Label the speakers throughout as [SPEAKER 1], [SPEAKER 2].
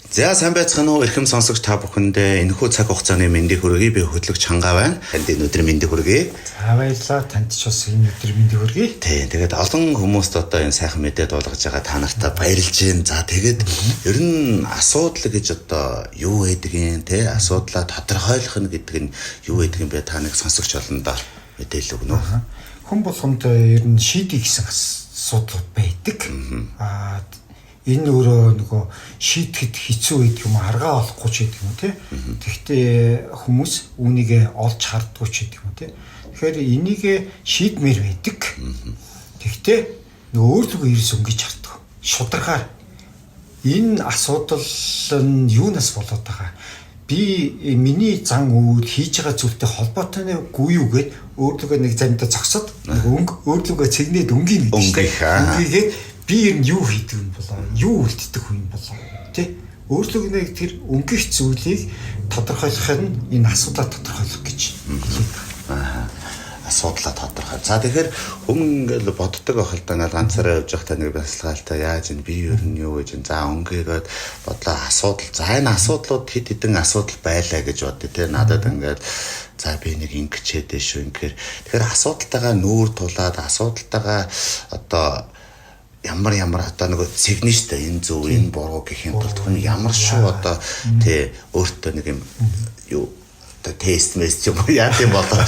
[SPEAKER 1] За сайн байцгаана уу эрхэм сонсогч та бүхэндээ энэхүү цаг хугацааны мэндийг хүргэе. Би хөтлөгч Чанга байна. Танд энэ өдрийн мэндийг хүргэе.
[SPEAKER 2] За баярлалаа. Танд ч бас энэ өдрийн мэндийг хүргэе.
[SPEAKER 1] Тийм. Тэгээд олон хүмүүст одоо энэ сайхан мэдээ дуулгаж байгаа та нартай баярлж байна. За тэгээд ер нь асуудал гэж одоо юу байдаг юм те? Асуудлаа тодорхойлох нь гэдэг нь юу байдаг юм бэ? Та нэг сонсогч олон доо мэдээлэл өгнө.
[SPEAKER 2] Хүн болгонд ер нь шийдэх гэсэн асуудал байдаг. Энэ өөрөө нөгөө шийдэхэд хэцүү гэдэг юм аргаа олохгүй ч гэдэг юм тий. Тэгвэл хүмүүс үүнийг олж харддаггүй ч гэдэг юм тий. Тэгэхээр энийг шийдмээр байдаг. Тэгвэл нөгөө өөрлөгөө ирээс өнгөж харддаг. Шударгаар энэ асуудал нь юунаас болоод байгаа? Би миний зан үйл хийж байгаа зүйлтэй холбоотойгүй юу гэд өөрлөгөө нэг замдаа зогсоод нөгөө өөрлөгөө цэгнээд өнгөний өнгөгээд би ер нь юу хийдэг юм болоо юу үлддэг хүн болоо тий өөрлөгөө тэр өнгөх зүйлийг тодорхойлохоор нь энэ асуудлаа тодорхойлох гэж хэлээд
[SPEAKER 1] асуудлаа тодорхой. За тэгэхээр хүмүүс ингээл боддог байхал та ингээл ганцаараа явж байхдаа нэг басалгаалтай яаж энэ би ер нь юу гэж за өнгөгээд бодлоо асуудал. За энэ асуудлууд хэд хэдэн асуудал байлаа гэж бодъё те надад ингээд за би нэг ингэчээд шүү ингээр тэгэхээр асуудалтайгаа нүүр тулаад асуудалтайгаа одоо ямар одоо нэг цэгнэ штэ энэ зөв энэ буруу гэх юм бол хүн ямар шүү одоо тий өөртөө нэг юм юу одоо тест мэс юм яа тийм болоо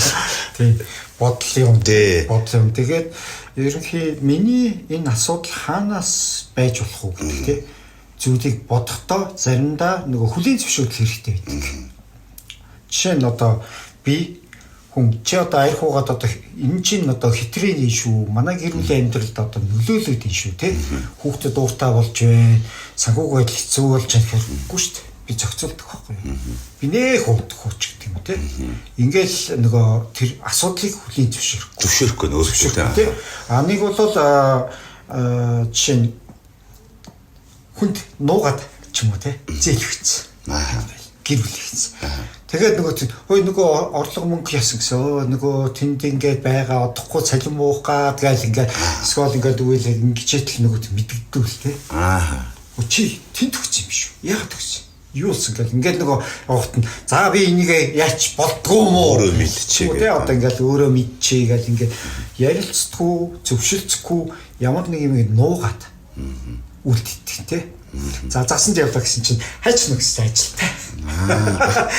[SPEAKER 2] тий бодлын юм тэгээд ерөнхий миний энэ асуудал хаанаас байж болох уу гэдэг тий зүйлийг бодохдоо заримдаа нөгөө хүлийн зөвшөөрөл хэрэгтэй байдаг. Жишээ нь одоо би хүн чи одоо айхуугаад одоо энэ чинь одоо хитрийн шүү манай гэр бүлийн амьдралд одоо нөлөөлөд энэ шүү те хүүхдэд ууртаа болж байна санхүүг байдал хэцүү болж байна гэхэргүй шүү дээ би зохицуулдаг байхгүй би нэх уудах ч гэдэг юм те ингээл нөгөө тэр асуудлыг хүлийн
[SPEAKER 1] зөвшөөрөхгүй нөөсөхгүй
[SPEAKER 2] те нэг бол жишээ нь хүнд нуугаад ч юм уу те зээлвчихсэн гэр бүлээс тэгээд нөгөө орлого мөнгө ясан гэсэн нөгөө тэнд ингээд байгаа одохгүй цалин буух гад гээл ингээд скол ингээд үйл ингэчээтэл нөгөө мэддэгдүү л те чи тэнд өгч юм шүү яагаад өгч юусэн гэл ингээд нөгөө явахт нь за би энийг яач болдгоо юм уу
[SPEAKER 1] өөрөө мэдчихээ
[SPEAKER 2] те одоо ингээд өөрөө мэдчихээ гэл ингээд ярилцдаггүй зөвшөлдсөхгүй ямар нэг юм нуугаад үлддэг те за засан явлаа гэсэн чинь хайч нэгсэн ажилтай.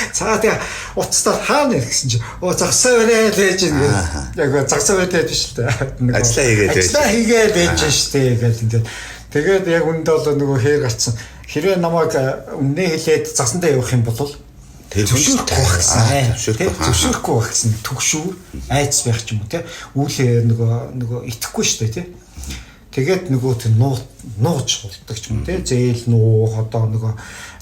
[SPEAKER 2] Цаа тэгээ уцтаа хаана гэсэн чинь загсаа барай лээж ингээд яг загсаа барай биш л дээ. Ажиллаа хийгээд байж штэ гэл ингээд тэгээд яг үндэ бол нөгөө хээр гацсан хэрвээ намайг өмнө хэлээд засандаа явах юм бол зөвшөөрөхгүй байх гэсэн. Зөвшөөрөхгүй байх гэсэн төгшүү айц байх ч юм уу те үйл нөгөө итгэхгүй штэ те тэгээд нөгөө тэр нууж болдог ч юм те зээл нуух одоо нөгөө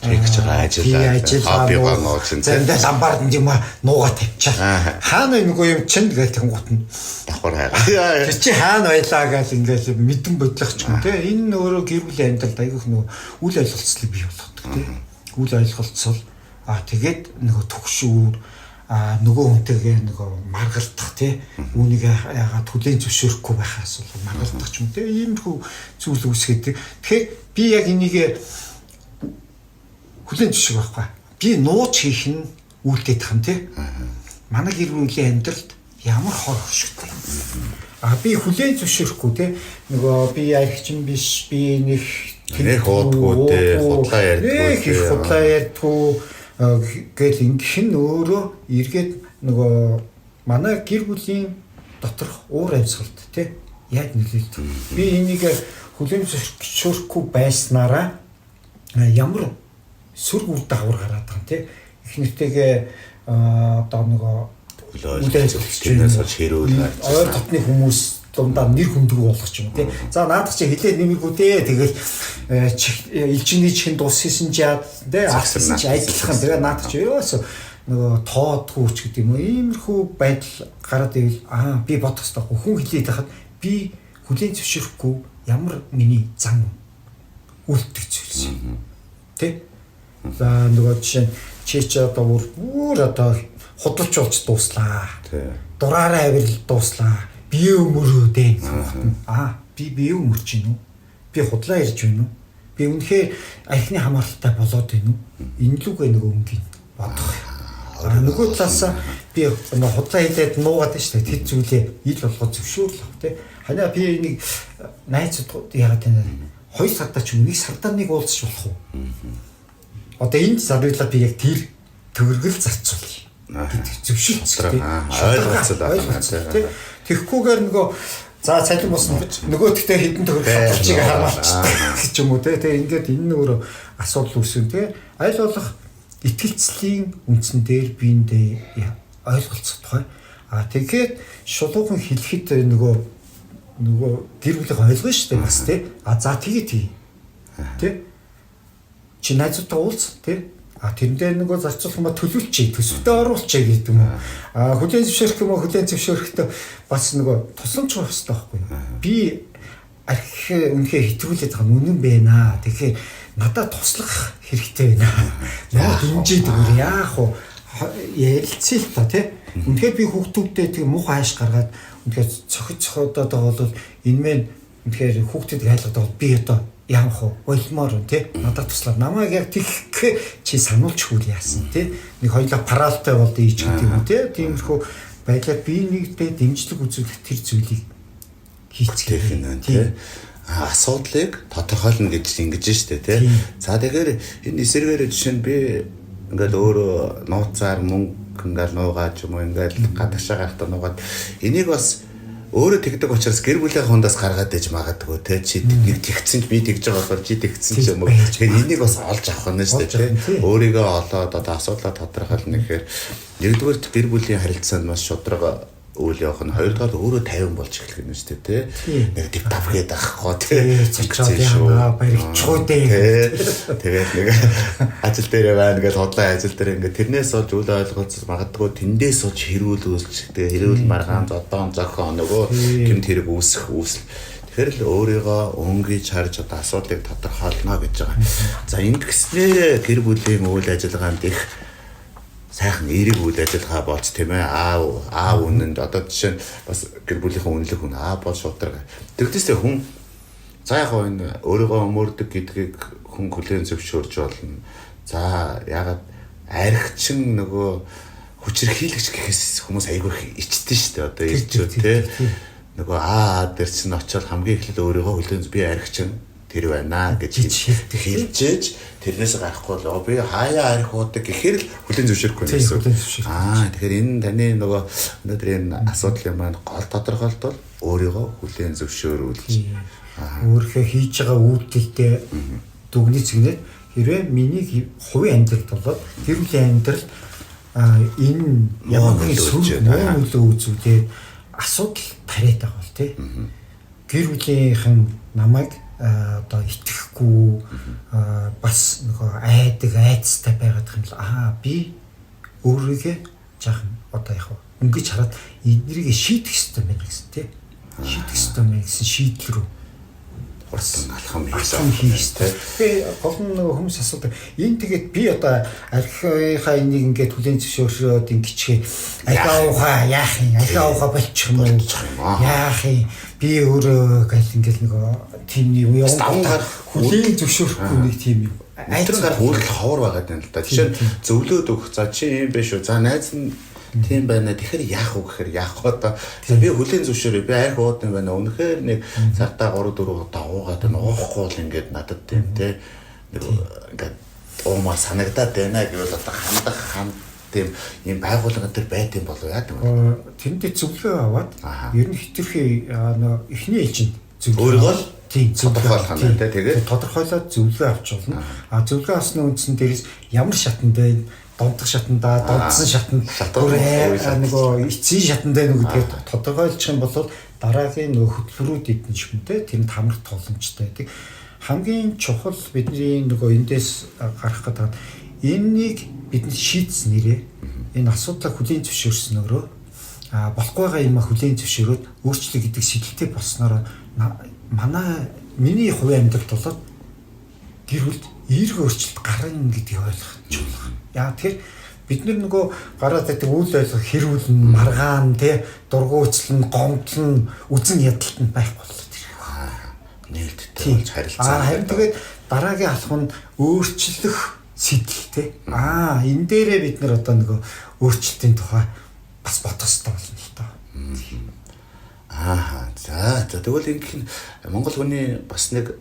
[SPEAKER 1] хийж байгаа
[SPEAKER 2] хоббигоо нууж зэндээ ламбард юм нуугаа тавьчаа хаана нөгөө юм чинь гэж тэнгуут нь
[SPEAKER 1] давхар хайгаа
[SPEAKER 2] тэр чи хаана байлаа гэж ингээл мэдэн бодлох ч юм те энэ өөрөө гэр бүлийн амьдралд айгүйх нөгөө үйл ойлголцлыг бий болгодог те үйл ойлголцол тэгээд нөгөө төгшүүр нөгөө хүнтэйгээ нөгөө маргалдах тий үүнийг яагаад хүлээн зөвшөөрөхгүй байхаас бол маргалдах ч юм те иймэрхүү зүйл үүсгээд тэгэхээр би яг энийг хүлээн зөвшөөрөх байхгүй би нууц хийх нь үлдээдэх юм те манай гэр бүлийн амьдралд ямар хор хөшгтэй би хүлээн зөвшөөрөхгүй те нөгөө би архичин биш би нэг
[SPEAKER 1] хуудгүй те
[SPEAKER 2] худлаа ярьдгүй гэл ингэх нь өөрөө эргээд нөгөө манай гэр бүлийн доторх уур амьсгалд тий яг нөлөөлдөг. Би энийг хүлээн зөвшөөрөхгүй байснараа ямар сүр үр дагавар гараад байгаа тий их нэртэйгээ одоо нөгөө үйл ажиллагчдаас
[SPEAKER 1] хэрүүл
[SPEAKER 2] ойр дотны хүмүүс дундаа нэр хүндрүү болгох юм тий. За наадах чи хилээд нэмэргүй дээ. Тэгэл элчигний чихэн дууссан чи яа тий ахсан чи ажиллах юм. Тэгээ наадах чи ёос нөгөө тоодгүй ч гэдэг юм уу. Иймэрхүү байдал гараад ивэл би бодох хэрэгтэй. Хүн хилээд хахад би хүлээн зөвшөөрөхгүй ямар миний зан үлддэг зүйлс юм. Тий. За нөгөө жишээ чи одоо бүр одоо худалч болж дууслаа. Тий. Дураараа авирал дууслаа. Бие өмөрөөдөө. Би бие өмөрч гинүү. Би худлаа ярьж байна уу? Би үнэхээр архины хамааралтай болоод байна уу? Энэ лүгээ нэг өнгийн бодох. Нөгөө талаасаа би худлаа хэлээд нуугаад байна шүү дээ. Тэр зүйлээ ил болгоод зөвшөөрлөх тий. Ханаа би нэг найзууд яагаад вэ? 2 сардаа ч нэг сардаа нэг уулзч болох уу? Одоо энэ зарвалаа би яг тэр төгөргөл зарцуулъя. гэдэг зөвшөлттэй. Ойлгоцсон тий. Тэгэхгүйгээр нөгөө за цалин босна нөгөөдгтээ хэдэн төгрөг хавчиг хамаарч гэж юм уу те. Тэгээ ингээд энэ өөрөө асуудал үүснэ те. Аль болох итгэлцлийн үндсэн дээр биендээ ойлголцох тухай. Тэгэхээр шулуухан хэлэхэд нөгөө гэр бүлийнхээ ойлгоно шүү дээ бас те. За тэгээ тий. Чи найзуудтай уулз тий. Тэрэндээ нөгөө зарцуулах юм ба төлөвлөчий, төсөвтөө оруулчий гэдэг юм уу. Хүлээн зөвшөөрөх юм уу, хүлээн зөвшөөрөхдөө бас нөгөө тусламж авах хэрэгтэй байхгүй юу? Би архи үнэхээр хэтрүүлээд байгаа үнэн байна. Тэгэхээр надад туслах хэрэгтэй байна. Яа дэмжиж өгөр яах вэ? Ярилцъя л та тий. Үнэхээр би хүүхдүүдтэй тэг муухай хайш гаргаад үнэхээр цохиодоод байгаа бол энэ мэн үнэхээр хүүхдэд хайлгадаг би одоо яах вэ? Болмоор нь тий. Надад туслаа. Намайг яг тэгэх чи сануулж хүл яасан тий. Нэг хоёлаа паралтай болд ийч гэдэг юм тий. Тиймэрхүү байдлаар би нэгдээ дэмжлэг үзүүлэх тэр зүйлийг хийцгээх юм тий. Асуудлыг тодорхойлно гэж ингэж штэ тий. За тэгэхээр энэ эсэргээр жишээ нь би ингээл өөрөө нууцаар мөнгө ингээл нуугаад юм уу ингээл гадагшаа гарахтаа нуугаад энийг бас өөрөө тэгдэг учраас гэр бүлийн хундаас гаргаад иж магадгүй те чи нэг тэгсэн ч би тэгж байгаа болохоор чи тэгсэн ч юм уу тэгэхээр энийг бас олж авах нь шүү дээ те өөрийгөө олоод одоо асуудлаа тодорхойлно гэхээр нэгдүгээр гэр бүлийн харилцаанд маш шудраг үйл явах нь хоёрдугаар өөрөө тайван болж эхлэх юм шүү дээ те нэг диктав гээд авахгүй те цочоод яа баригчгүй дээ тэгээд нэг ажил дээр байна гэж хотлоо ажил дээр ингээд тэрнээс олж үл ойлголцол магадгүй тэндээс олж хэрүүл үйлчлэгтэй хэрүүл маргаан зодоон зохион нөгөө гэмт хэрэг үүсэх үүсэл тэгэхээр л өөрийгөө өнгөж харж одоо асуудлыг тодорхойлно гэж байгаа. За энд гэснээр гэр бүлийн үйл ажиллагаанд их сайхан эерэг үйл ажиллагаа болж тийм ээ аав үнэнд одоо жишээ нь бас гэр бүлийнхэн үнэлэх хүн бол шудраг. Тэгдээсээ хүн за яг энэ өөрийгөө өмөрдөг гэдгийг хүн хүлээн зөвшөөрж болно. За ягаад архичин нөгөө хүчирхийлэгч гэхээс хүмүүс айгүй ичдэн шүү дээ одоо ирчүүд тийм нөгөө дээр чинь очиод хамгийн эхлээд өөрийгөө хүлээн би архичин тэр байна гэж хэлжээж тэрнээс гарахгүй л би хаяа архиудаг гэхээр л хүлээн зөвшөөрөхгүй гэсэн. Тэгэхээр энэ таны нөгөө өнөөдөр энэ асуудлын маань гол тодорхойлолт бол өөрийгөө хүлээн зөвшөөрүүлж өөрийнхөө хийж байгаа үйлдэлтэй дүгнэж зэгнээд хэрвээ миний хувийн амьдралд болоод гэр бүлийн амьдрал энэ ямар нэг нөлөө үзүүлээд асуудал тариад байгаа бол тий. Гэр бүлийнхэн намайг одоо итгэхгүй бас нөгөө айцтай байгаад юм л би өөрийгөө жаахан одоо яг өнгөж хараад эднэрийг шийдэх хэрэгтэй байна гэсэн тий. Шийдэх хэрэгтэй байна гэсэн шийдэл рүү алхам хийх хэрэгтэй. Тэгээ гол нь нөгөө хүмүүс асуудаг. Энэ тэгээд би одоо архийнхаа энийг ингээд хүлээн зөвшөөрөөд ингэчээ ахиаухаа яах юм? Ахиаухаа болчих юм уу? Яах юм? Би өөрөө гал ингээд нөгөө тийм юм хүлээн зөвшөөрөхгүй нэг тийм юм.
[SPEAKER 1] Айтраар хүртэл ховор байгаад байна л да. Жишээ нь зөвлөөд өгөх. За чи юм биш үү? За найз нь тийм байна. Тэгэхээр яах вэ гэхээр яах вэ? За би хүлээн зөвшөөрөе. Би арх ууд юм байна. Үнэхээр нэг цагтаа 3 4 удаа уугаад байна. Уухгүй л ингээд надад тийм те. Нэг ингээд уумаа санагдаад байна гэвэл одоо хандах тийм юм байгууллага дээр байт юм болов яа гэв.
[SPEAKER 2] Тэндээ зөвлөгөө аваад ер нь хитрхи эхний ээлжинд
[SPEAKER 1] өөрийгөө
[SPEAKER 2] тийм
[SPEAKER 1] тодорхойлох нь тэгээд
[SPEAKER 2] тодорхойлоод зөвлөгөө авч болно. Зөвлөгөө авсны үндсэн дээрээс ямар шатанд байна? Донтох шатандаа, донтсон шатанд нөгөө эцсийн шатандаа нөгөө тэгээд тодорхойлчих юм бол дараагийн нөгөө хөтөлбөрүүд эдэн шимтэй тэнд хамрах боломжтой байдаг. Хамгийн чухал бидний нөгөө эндээс гарах гэдэг энэнийг бид шийдсэн нэрээ энэ асуудлыг хүлээн зөвшөөрснөөрөө болохгүй байгаа юм хүлээн зөвшөөрөөд өөрчлөлт гэдэг сэдэлтэй болсноор миний хувийн амьдралд болоод гэр бүлд эерэг өөрчлөлт гарна гэдгийг ойлгох чухал. Яа тэгэхээр бид нөгөө гараад байдаг үйл ажиллагаа хэрүүлэн маргаан тий дургуйцлан гомдлон үзэн ядалт нь байх боллоо тэр.
[SPEAKER 1] Нээлттэй болж харилцаа.
[SPEAKER 2] Харин тэгээд дараагийн алхам нь өөрчлөх сэтгэлтэй. Энэ дээрээ бид нар одоо нөгөө өөрчлөлтийн тухай бас бодох хэрэгтэй болно л доо.
[SPEAKER 1] За тэгвэл ингэх нь Монгол хүний бас нэг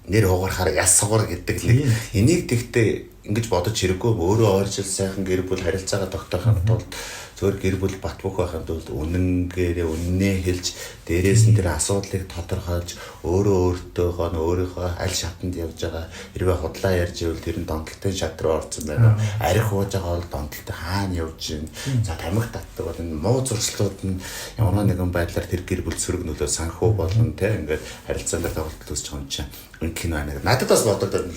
[SPEAKER 1] нэр хугарахаар яс сугар гэдэг нэг энийг тэгтээ ингэж бодож хэрэггүй өөрөө ойрчил сайхан гэр бүл харилцаагаа тогтоохын тулд зөвхөн гэр бүл бат бөх байхын тулд үннээ хэлж дээрээс нь тэр асуудлыг тодорхойлж өөртөөгөө өөрийнхөө аль шатанд явж байгаа хэрвээ худлаа ярьж ивэл тэр нь донтолтын шат руу орсон байна. Арих ууж байгаа бол донтолтой хаана явж байна. За тамхи татдаг бол энэ муу зуршлууд нь ямар нэгэн байдлаар тэр гэр бүл сөрөг нөлөө санхүү болно те ингээд харилцаанд тоглолт үүсэж байгаа юм чинь кино нэг надад бас бодоод байна.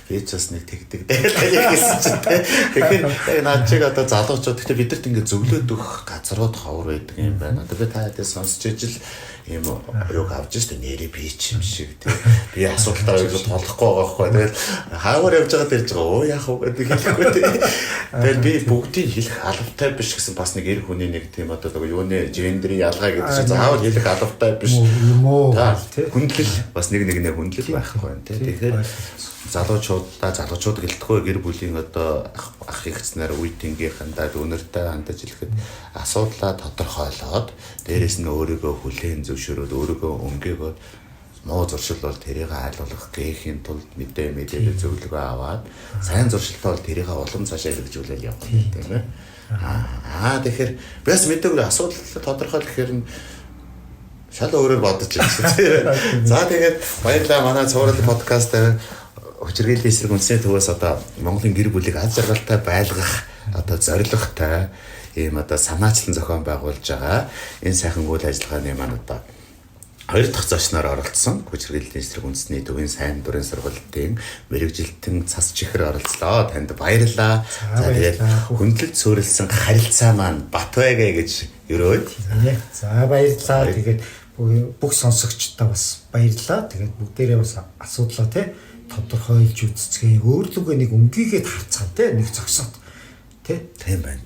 [SPEAKER 1] Би ч бас нэг тэгдэг дээ гэсэн чинь те. Тэгэхээр яг наад чиг одоо залуучууд гэхдээ бидэрт ингээд зөвлөд өгөх газрууд ховор байдаг юм байна. Одоо би та хэд сонсч ижил юм юу авч штэ нэрээ би ч юм шиг те. Би асуудалтай юу толохгүй байгаа хгүй. Тэгэл хаагаар явж байгаа дэрж байгаа. Оо яах вэ гэдэг хэлэхгүй те. Тэгэл би бүгдийг хэлэх албатай биш гэсэн бас нэг эр хүний нэг тийм одоо юуны гендерийн ялгаа гэдэг чинь заавал хэлэх албатай биш
[SPEAKER 2] юм уу
[SPEAKER 1] те. Хүндлэл бас нэг хүндлэл байхгүй байна те. Тэгэхээр залуучууд гэлтгүй гэр бүлийн одоо ах ихснэр үеийнхэнтэй өнөртэй хандаж хэлэхэд асуудлаа тодорхойлоод дээрэс нь өөрийгөө хүлээн зөвшөөрөөд өөрийгөө өнгөөгөөд муу зуршил бол тэрийг айлуулах гээхийн тулд мэдээ зөвлөгөө аваад сайн зуршилтай бол тэрийг улам цаашаа хэрэгжүүлэл явах юм тийм ээ. Тэгэхээр бас мэдээгүй асуудал тодорхойлох гэхээр нь шал өөрөөр бодож байна. За тэгээд баярлалаа манай цуврал подкаст дээр хүчирхийллийн эсрэг үндэсний төвөөс одоо Монголын гэр бүлийг аз жаргалтай байлгах одоо зорилготой ийм одоо санаачлан зохион байгуулж байгаа энэ сайхан үйл ажиллагааны маань одоо 2 дахь зочноор оролцсон хүчирхийллийн эсрэг үндэсний төвийн сайн дурын сургалтын мэрэгжилтэн цас чихэр оролцлоо. Танд баярлалаа. За тэгээд хүндлэл суурилсан харилцаа маань бат байгээ гэж өрөөд.
[SPEAKER 2] За баярлалаа. Тэгээд бүх сонсогчдаа бас баярлалаа. Тэгээд бүгдээрээ бас асуудлаа тий тодорхойлж үзцгээе. Өөрлөгөө нэг өнгийгээд харцгаа тий нэг зогсоод тий.
[SPEAKER 1] Тийм байна.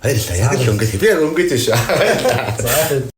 [SPEAKER 1] Баярлалаа. Яг л өнгөд. Би яг өнгөд биш. За